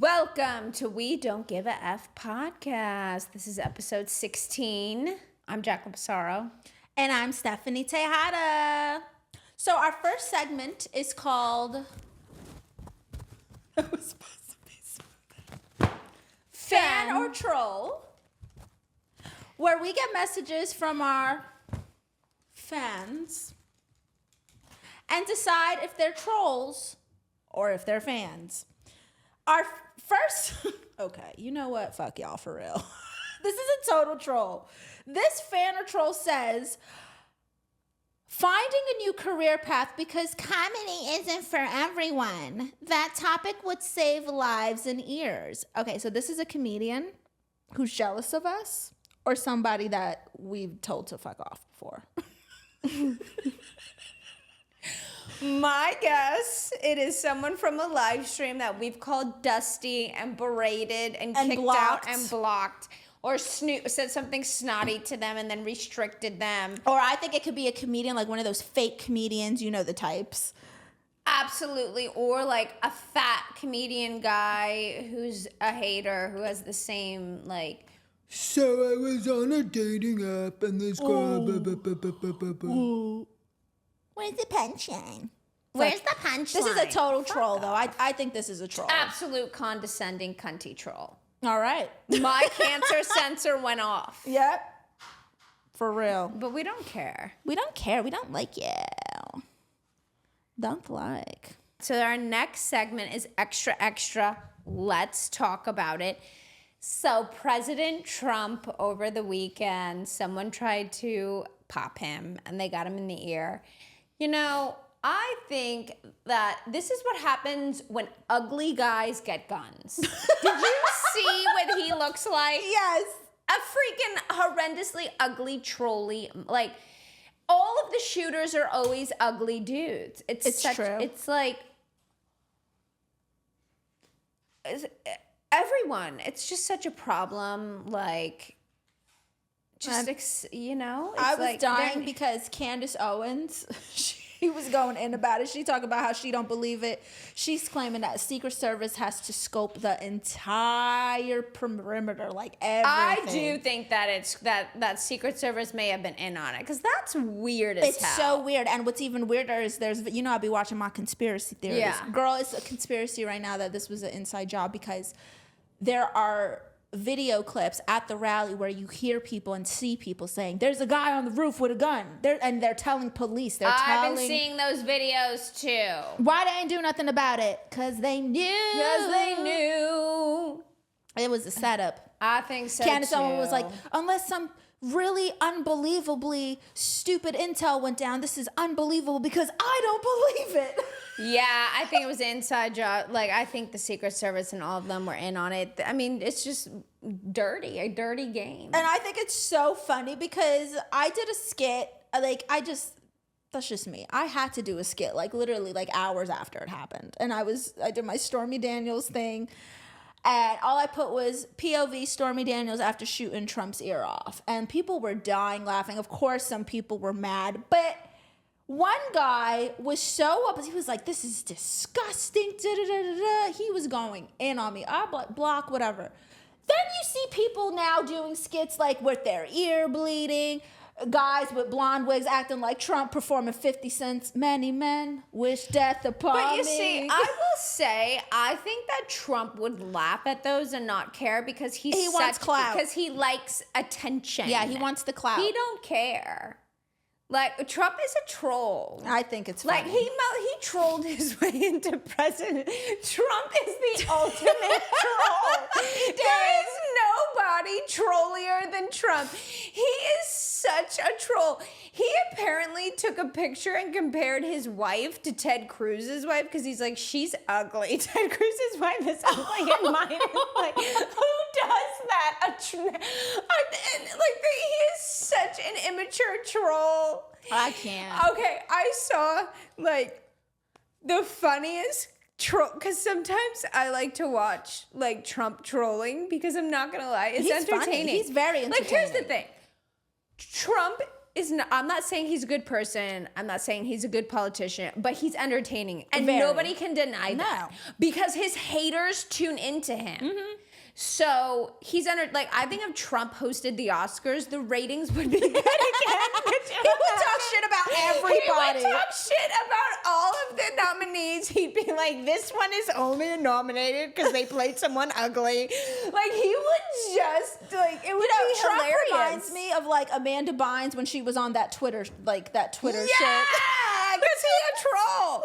Welcome to We Don't Give a F podcast. This is episode 16. I'm Jacqueline Pissarro. And I'm Stephanie Tejada. So our first segment is called That was supposed to be smooth. Fan or Troll, where we get messages from our fans and decide if they're trolls or if they're fans. Our first, okay, you know what? Fuck y'all for real. This is a total troll. This fan or troll says, finding a new career path because comedy isn't for everyone. That topic would save lives and ears. Okay, so this is a comedian who's jealous of us or somebody that we've told to fuck off before. My guess, it is someone from a live stream that we've called dusty and berated and kicked blocked. out and blocked, or said something snotty to them and then restricted them. Or I think it could be a comedian, like one of those fake comedians, you know the types. Absolutely. Or like a fat comedian guy who's a hater who has the same like. So I was on a dating app and this girl. Where's the punchline? Where's the punchline? This is a total troll, though. I think this is a troll. Absolute condescending cunty troll. All right. My cancer sensor went off. Yep. For real. But we don't care. We don't care. We don't like you. Don't like. So our next segment is extra, extra. Let's talk about it. So President Trump over the weekend, someone tried to pop him and they got him in the ear. You know, I think that this is what happens when ugly guys get guns. Did you see what he looks like? Yes. A freaking horrendously ugly trolly. Like, all of the shooters are always ugly dudes. It's true. It's like... everyone. It's just such a problem. Like... you know, I was dying because Candace Owens, she was going in about it. She talked about how she don't believe it. She's claiming that Secret Service has to scope the entire perimeter, like everything. I do think that it's that Secret Service may have been in on it because that's weird as hell. It's so weird. And what's even weirder is I'll be watching my conspiracy theories. Yeah. Girl, it's a conspiracy right now that this was an inside job because there are video clips at the rally where you hear people and see people saying, there's a guy on the roof with a gun. And they're telling police. I've been seeing those videos too. Why they ain't do nothing about it? Because they knew. It was a setup. I think so Candace too. Owens was like, unless some really unbelievably stupid intel went down, this is unbelievable because I don't believe it. Yeah, I think it was an inside job. Like, I think the Secret Service and all of them were in on it. I mean, it's just a dirty game. And I think it's so funny because I did a skit, that's just me. I had to do a skit, like literally like hours after it happened. And I did my Stormy Daniels thing. And all I put was POV Stormy Daniels after shooting Trump's ear off. And people were dying laughing. Of course, some people were mad. But one guy was so up. He was like, this is disgusting. Da-da-da-da-da. He was going in on me. I block, whatever. Then you see people now doing skits like with their ear bleeding. Guys with blonde wigs acting like Trump performing 50 Cent's Many Men Wish Death Upon Me. But you see, I will say, I think that Trump would laugh at those and not care because he wants clout. Because he likes attention. Yeah, he wants the clout. He don't care. Like, Trump is a troll. I think it's funny. Like, he trolled his way into president. Trump is the ultimate troll. There is nobody trollier than Trump. He is such a troll. He apparently took a picture and compared his wife to Ted Cruz's wife because he's like, she's ugly. Ted Cruz's wife is ugly and mine is like, who does that? He is such an immature troll. I can't. Okay, I saw like the funniest troll because sometimes I like to watch like Trump trolling because I'm not gonna lie, it's entertaining. Funny. He's very entertaining. Like, here's the thing: Trump I'm not saying he's a good person. I'm not saying he's a good politician, but he's entertaining. And Very. nobody can deny that. No. Because his haters tune into him. So he's like, I think if Trump hosted the Oscars, the ratings would be good again. He would talk shit about everybody. He would talk shit about all of the nominees. He'd be like, this one is only nominated because they played someone ugly. Like, he would just, like, it would be Trump hilarious. reminds me of like Amanda Bynes when she was on that Twitter shit. Yeah, because he's a troll.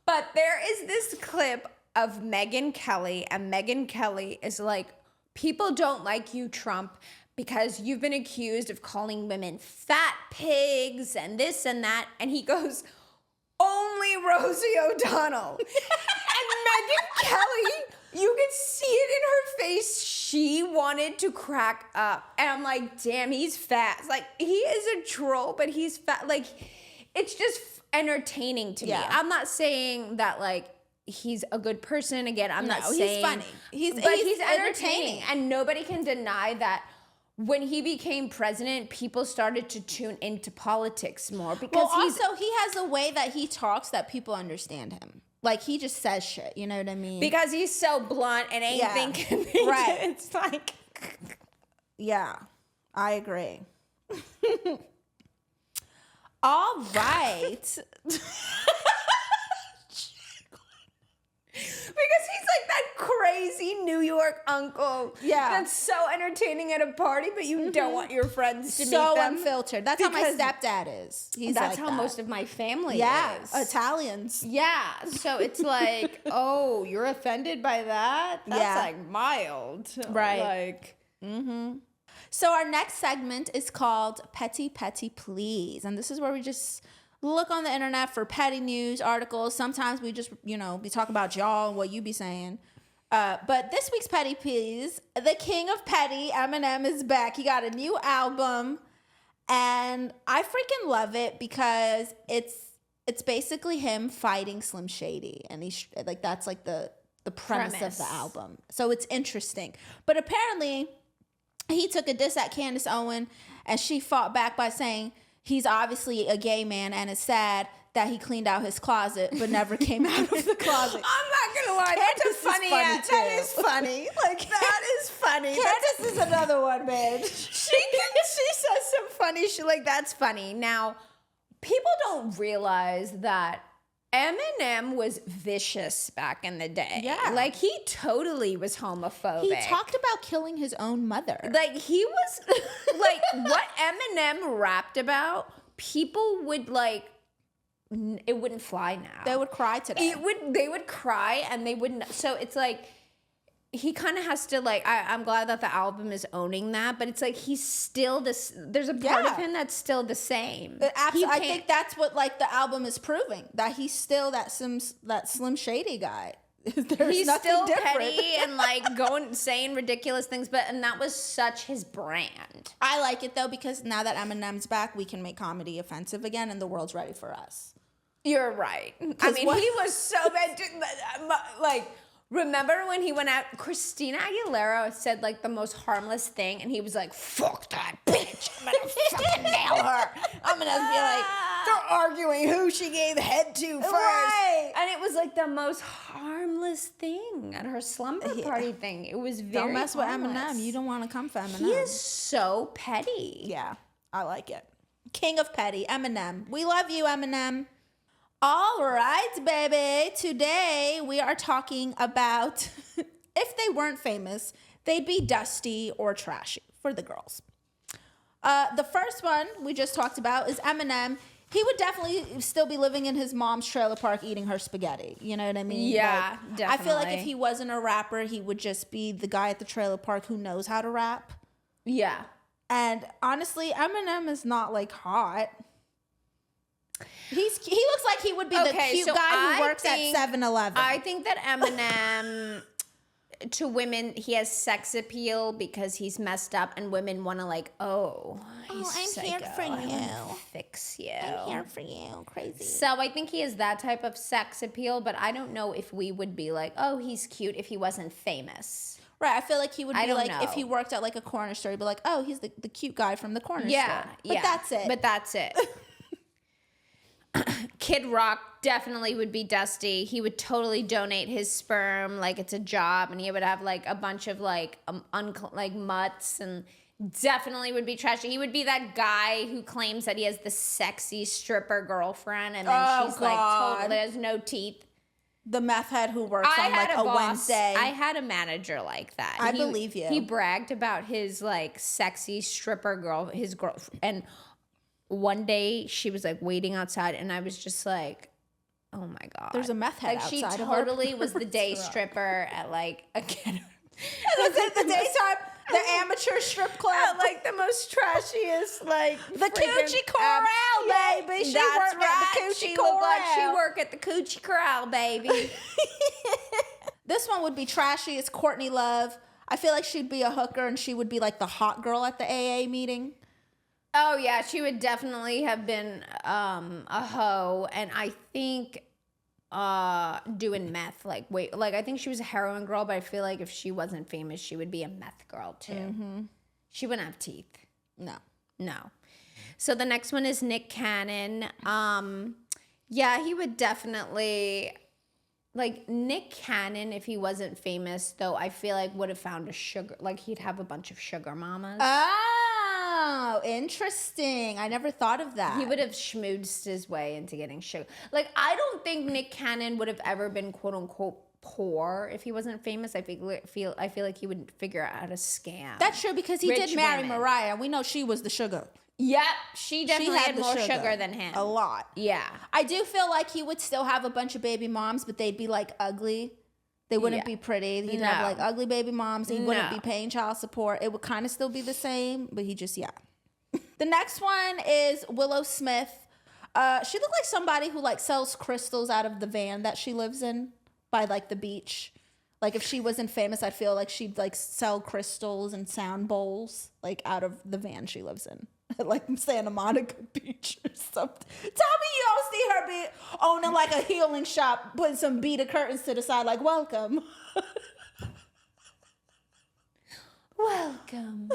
But there is this clip of Megyn Kelly, and Megyn Kelly is like, people don't like you, Trump, because you've been accused of calling women fat pigs and this and that. And he goes, only Rosie O'Donnell. And Megyn Kelly, you could see it in her face. She wanted to crack up. And I'm like, damn, he's fat. It's like, he is a troll, but he's fat. Like, it's just entertaining to me. I'm not saying that, like, he's a good person. Again, I'm not saying he's funny. He's entertaining. And nobody can deny that when he became president, people started to tune into politics more because also he has a way that he talks that people understand him. Like, he just says shit, you know what I mean? Because he's so blunt and anything can be right. It's like, yeah, I agree. All right. because he's like that crazy New York uncle that's so entertaining at a party, but you don't want your friends to meet them. So unfiltered. That's how my stepdad is. That's how most of my family is. Italians. Yeah, so it's like, oh, you're offended by that? That's like mild. Right. Like, So our next segment is called Petty Petty Please. And this is where we just look on the internet for petty news articles. Sometimes we just, we talk about y'all and what you be saying. But this week's Petty Please, the king of petty, Eminem, is back. He got a new album. And I freaking love it because it's basically him fighting Slim Shady. And he's like, that's like the premise of the album. So it's interesting. But apparently he took a diss at Candace Owen, and she fought back by saying he's obviously a gay man and it's sad that he cleaned out his closet but never came out of the closet. I'm not gonna lie, Candace that's a funny is That is funny. Like, that is funny. Candace is another one, man. She says some funny shit. Like, that's funny. Now, people don't realize that Eminem was vicious back in the day. Yeah. Like, he totally was homophobic. He talked about killing his own mother. Like, he was, like, what Eminem rapped about, people would, like, it wouldn't fly now. They would cry today. They would cry, and they wouldn't. So it's like, he kind of has to, like, I'm glad that the album is owning that, but it's like, he's still this, there's a part of him that's still the same. I think that's what, like, the album is proving, that he's still that Slim Shady guy. He's still petty and, like, saying ridiculous things, and that was such his brand. I like it, though, because now that Eminem's back, we can make comedy offensive again, and the world's ready for us. You're right. I mean, he was so bad. Like, remember when he went out, Christina Aguilera said, like, the most harmless thing, and he was like, fuck that bitch. I'm going to fucking nail her. I'm going to be like, they're arguing who she gave head to first. Right. And it was, like, the most harmless thing at her slumber party thing. It was very Don't mess harmless. with Eminem. You don't want to come for Eminem. He is so petty. Yeah, I like it. King of petty, Eminem. We love you, Eminem. All right, baby. Today we are talking about if they weren't famous, they'd be dusty or trashy for the girls. The first one we just talked about is Eminem. He would definitely still be living in his mom's trailer park eating her spaghetti. You know what I mean? Yeah, like, definitely. I feel like if he wasn't a rapper, he would just be the guy at the trailer park who knows how to rap. Yeah. And honestly, Eminem is not, like, hot. He looks like he would be the cute guy who works at 7-Eleven. I think that Eminem, to women, he has sex appeal because he's messed up, and women want to, like, he's I'm psycho. here for I wanna you. fix you. I'm here for you. Crazy. So I think he has that type of sex appeal, but I don't know if we would be like, oh, he's cute if he wasn't famous. Right, I feel like he would I be don't like, know. if he worked at like a corner store, he'd be like, oh, he's the cute guy from the corner Yeah, store. But that's it. But that's it. Kid Rock definitely would be Dusty. He would totally donate his sperm like it's a job, and he would have like a bunch of like like mutts, and definitely would be trashy. He would be that guy who claims that he has the sexy stripper girlfriend, and then she's like totally has no teeth. The meth head who works on like a Wednesday. I had a manager like that. I believe you. He bragged about his like sexy stripper girl, his girlfriend. And one day she was like waiting outside, and I was just like, oh my God. There's a meth head like outside she of totally her was the day stripper at like a ghetto. Was it the daytime, the amateur strip club? At like the most trashiest, like The Coochie Corral, baby. She That's worked at the right. Coochie She looked like she Corral. worked at the Coochie Corral, baby. This one would be trashy. It's Courtney Love. I feel like she'd be a hooker, and she would be like the hot girl at the AA meeting. Oh yeah, she would definitely have been a hoe, and I think doing meth. Like I think she was a heroin girl, but I feel like if she wasn't famous, she would be a meth girl too. Mm-hmm. She wouldn't have teeth. No. So the next one is Nick Cannon. Yeah, he would definitely. Like, Nick Cannon, if he wasn't famous, though, I feel like would have found a sugar... Like, he'd have a bunch of sugar mamas. Oh, interesting. I never thought of that. He would have schmoozed his way into getting sugar. Like, I don't think Nick Cannon would have ever been, quote-unquote, poor if he wasn't famous. I feel like he would figure out how to scam. That's true, because he Rich did marry women. Mariah. We know she was the sugar. Yep, she definitely had the more sugar than him. A lot. Yeah. I do feel like he would still have a bunch of baby moms, but they'd be like ugly. They wouldn't be pretty. He'd have like ugly baby moms. He wouldn't be paying child support. It would kind of still be the same, but he just, The next one is Willow Smith. She looked like somebody who like sells crystals out of the van that she lives in by like the beach. Like if she wasn't famous, I'd feel like she'd like sell crystals and sound bowls like out of the van she lives in. Like Santa Monica Beach or something. Tell me you don't see her be owning like a healing shop, putting some beaded curtains to the side, like welcome. Welcome.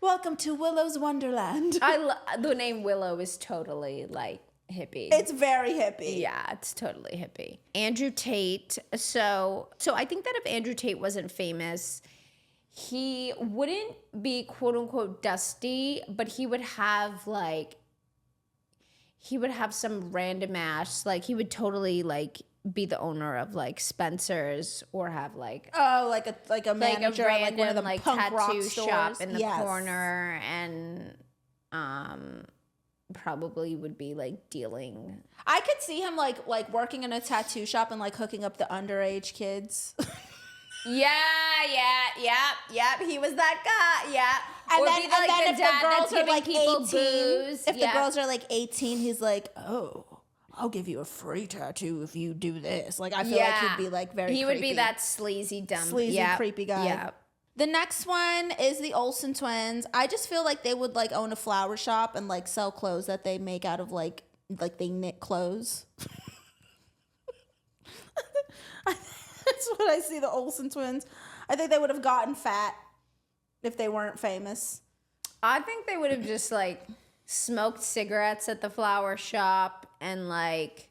Welcome to Willow's Wonderland. The name Willow is totally like hippie. It's very hippie. Yeah, it's totally hippie. Andrew Tate. So I think that if Andrew Tate wasn't famous, he wouldn't be quote unquote dusty, but he would have some random ass, like he would totally like be the owner of like Spencer's or have like a manager like a at like one of the like punk rock tattoo stores. shop in the corner, and probably would be like dealing. I could see him like working in a tattoo shop and like hooking up the underage kids. Yeah. He was that guy. Yeah. And or then, be like and then the if dad the girls that's are giving like people 18, booze. if the girls are like 18, he's like, oh, I'll give you a free tattoo if you do this. Like I feel like he'd be like very He would be creepy. that sleazy, Creepy guy. Yeah. The next one is the Olsen twins. I just feel like they would like own a flower shop and like sell clothes that they make out of like they knit clothes. That's what I see the Olsen twins. I think they would have gotten fat if they weren't famous. I think they would have just like smoked cigarettes at the flower shop and like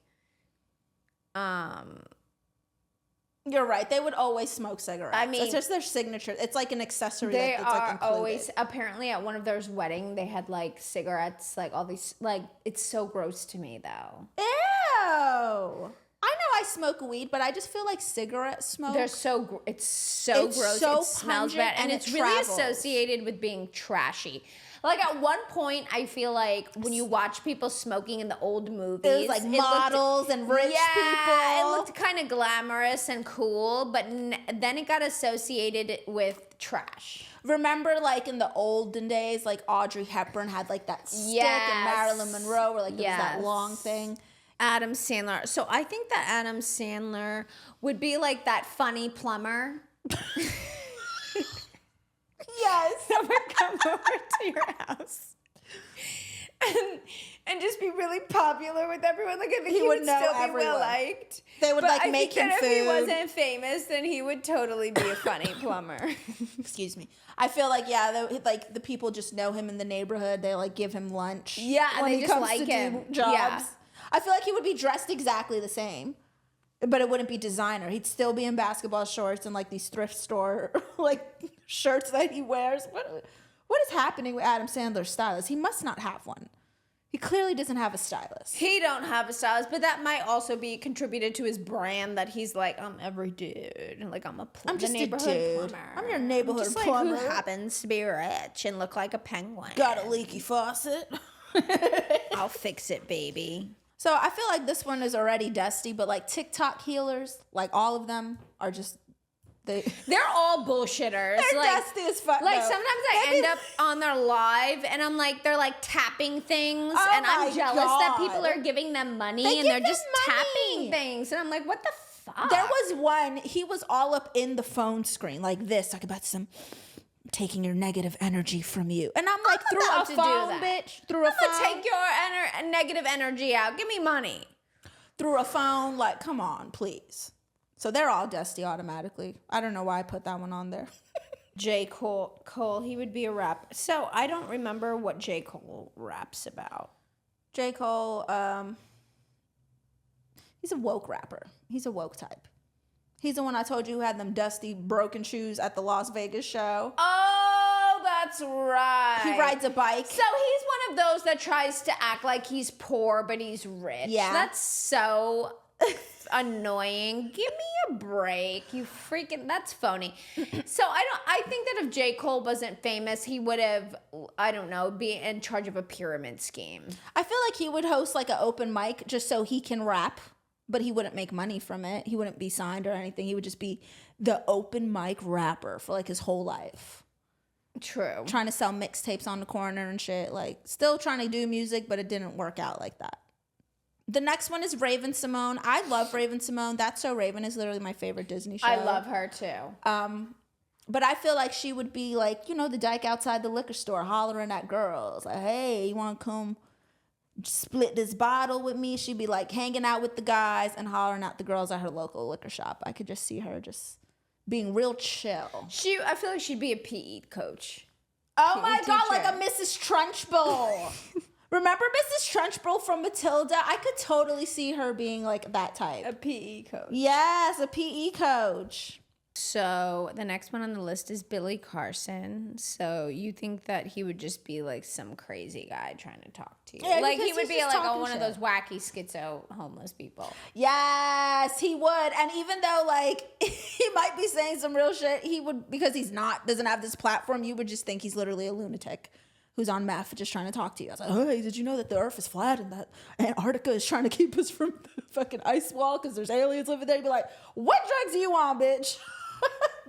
You're right. They would always smoke cigarettes. I mean, it's just their signature. It's like an accessory. They that's like are included. always, apparently at one of their wedding, they had like cigarettes, like all these, like, it's so gross to me though. Ew. I know I smoke weed, but I just feel like cigarette smoke. They're so, it's so gross. So it smells pungent bad. And it it's really travels. associated with being trashy. Like at one point, I feel like when you watch people smoking in the old movies, It was like models and rich people. It looked kind of glamorous and cool, but then it got associated with trash. Remember, like in the olden days, like Audrey Hepburn had like that stick, and Marilyn Monroe, where like there was that long thing. Adam Sandler. So I think that Adam Sandler would be like that funny plumber. Yes. That would come over to your house and just be really popular with everyone. Like I think he would would know still be everyone. well liked. They would, But like, I make think him that if he food. wasn't famous, then he would totally be a funny plumber. Excuse me. I feel like, yeah, like the people just know him in the neighborhood. They like give him lunch. Yeah, when they he just comes like to do him. jobs. Yeah. I feel like he would be dressed exactly the same, but it wouldn't be designer. He'd still be in basketball shorts and like these thrift store like shirts that he wears. What is happening with Adam Sandler's stylist? He must not have one. He clearly doesn't have a stylist. He don't have a stylist, but that might also be contributed to his brand that he's like, I'm every dude. And like, I'm just a neighborhood dude. plumber. I'm your neighborhood just plumber. Like, who happens to be rich and look like a penguin. Got a leaky faucet. I'll fix it, baby. So I feel like this one is already dusty, but like TikTok healers, like all of them are just They're all bullshitters. They're dusty as fuck. Like though. sometimes I end up on their live and I'm like, they're like tapping things, Oh and I'm my jealous that God. people are giving them money They and give they're just them money. tapping things, and I'm like, what the fuck? There was one, he was all up in the phone screen like this, talking about some taking your negative energy from you. And I'm like, I'm through about a to do phone, that. bitch. Through a I'm gonna phone. take your negative energy out. Give me money. Through a phone. Like, come on, please. So they're all dusty automatically. I don't know why I put that one on there. J. Cole, he would be a rap. So I don't remember what J. Cole raps about. J. Cole, he's a woke rapper. He's a woke type. He's the one I told you who had them dusty, broken shoes at the Las Vegas show. Oh, that's right. He rides a bike. So he's one of those that tries to act like he's poor, but he's rich. Yeah. That's so annoying. Give me a break. You freaking, that's phony. So I think that if J. Cole wasn't famous, he would have, I don't know, be in charge of a pyramid scheme. I feel like he would host like an open mic just so he can rap, but he wouldn't make money from it. He wouldn't be signed or anything. He would just be the open mic rapper for like his whole life. True. Trying to sell mixtapes on the corner and shit. Like, still trying to do music, but it didn't work out like that. The next one is Raven Simone. I love Raven Simone. That's So Raven is literally my favorite Disney show. I love her too. But I feel like she would be like, you know, the dyke outside the liquor store hollering at girls. Like, hey, you want to come split this bottle with me? She'd be like hanging out with the guys and hollering at the girls at her local liquor shop. I could just see her just being real chill. I feel like she'd be a PE coach. Oh PE my God, teacher. like a Mrs. Trunchbull. Remember Mrs. Trunchbull from Matilda? I could totally see her being like that type. A PE coach. Yes, a PE coach. So the next one on the list is Billy Carson. So you think that he would just be like some crazy guy trying to talk to you? Yeah, like he because would he's be just like talking one of shit. those wacky schizo homeless people. Yes, he would. And even though like he might be saying some real shit, he would, because doesn't have this platform, you would just think he's literally a lunatic who's on meth just trying to talk to you. I was like, hey, did you know that the earth is flat and that Antarctica is trying to keep us from the fucking ice wall because there's aliens over there? You'd be like, what drugs are you on, bitch?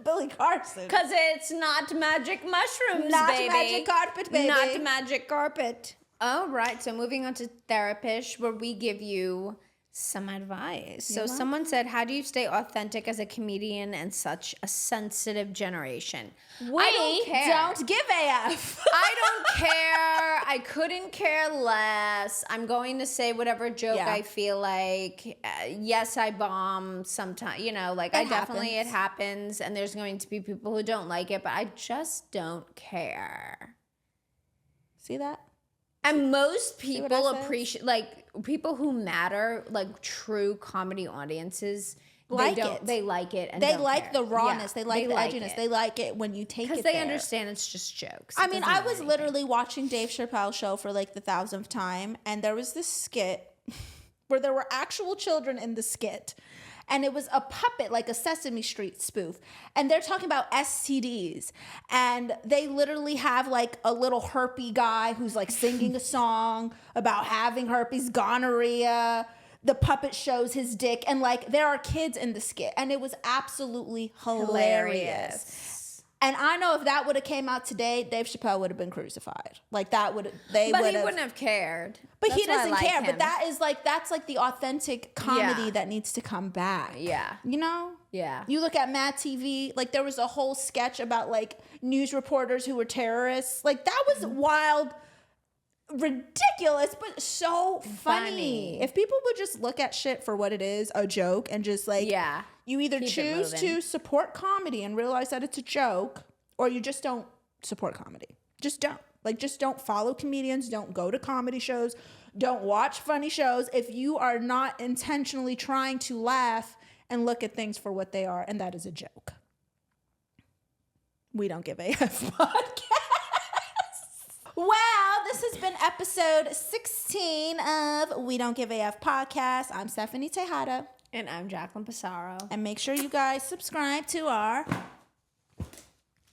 Billy Carson. Because it's not magic mushrooms, Not baby. magic carpet, baby. Not magic carpet. All right, so moving on to Therapish, where we give you some advice. So someone said, how do you stay authentic as a comedian in such a sensitive generation? I don't care. Don't give AF. I don't care. I couldn't care less. I'm going to say whatever joke Yeah. I feel like. Yes, I bomb sometimes. You know, like it happens. And there's going to be people who don't like it, but I just don't care. See that? And most what I people said? appreciate, like people who matter, like true comedy audiences. Like they don't. it. They like it, and They don't like care. the rawness. Yeah, they like the edginess. it. They like it when you take it because they there. understand it's just jokes. I It mean, doesn't I mean was anything. literally watching Dave Chappelle's show for like the 1000th time, and there was this skit where there were actual children in the skit, and it was a puppet, like a Sesame Street spoof, and they're talking about STDs, and they literally have like a little herpy guy who's like singing a song about having herpes, gonorrhea. The puppet shows his dick, and like there are kids in the skit, and it was absolutely hilarious. And I know if that would have came out today, Dave Chappelle would have been crucified. Like that would they But would he wouldn't have cared. But he That's why I doesn't like care. him. But that's like the authentic comedy Yeah. that needs to come back. Yeah. You know? Yeah. You look at Mad TV, like there was a whole sketch about like news reporters who were terrorists. Like that was wild ridiculous, but so funny. If people would just look at shit for what it is, a joke, and just like, you either choose to support comedy and realize that it's a joke, or you just don't support comedy. Just don't. Like, just don't follow comedians. Don't go to comedy shows. Don't watch funny shows if you are not intentionally trying to laugh and look at things for what they are, and that is a joke. We Don't Give AF podcast. Well, this has been episode 16 of We Don't Give AF podcast. I'm Stephanie Tejada. And I'm Jacqueline Pissarro. And make sure you guys subscribe to our,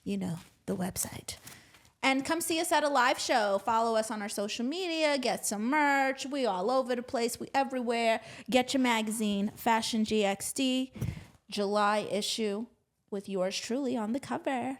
the website. And come see us at a live show. Follow us on our social media. Get some merch. We all over the place. We everywhere. Get your magazine, Fashion GXD, July issue with yours truly on the cover.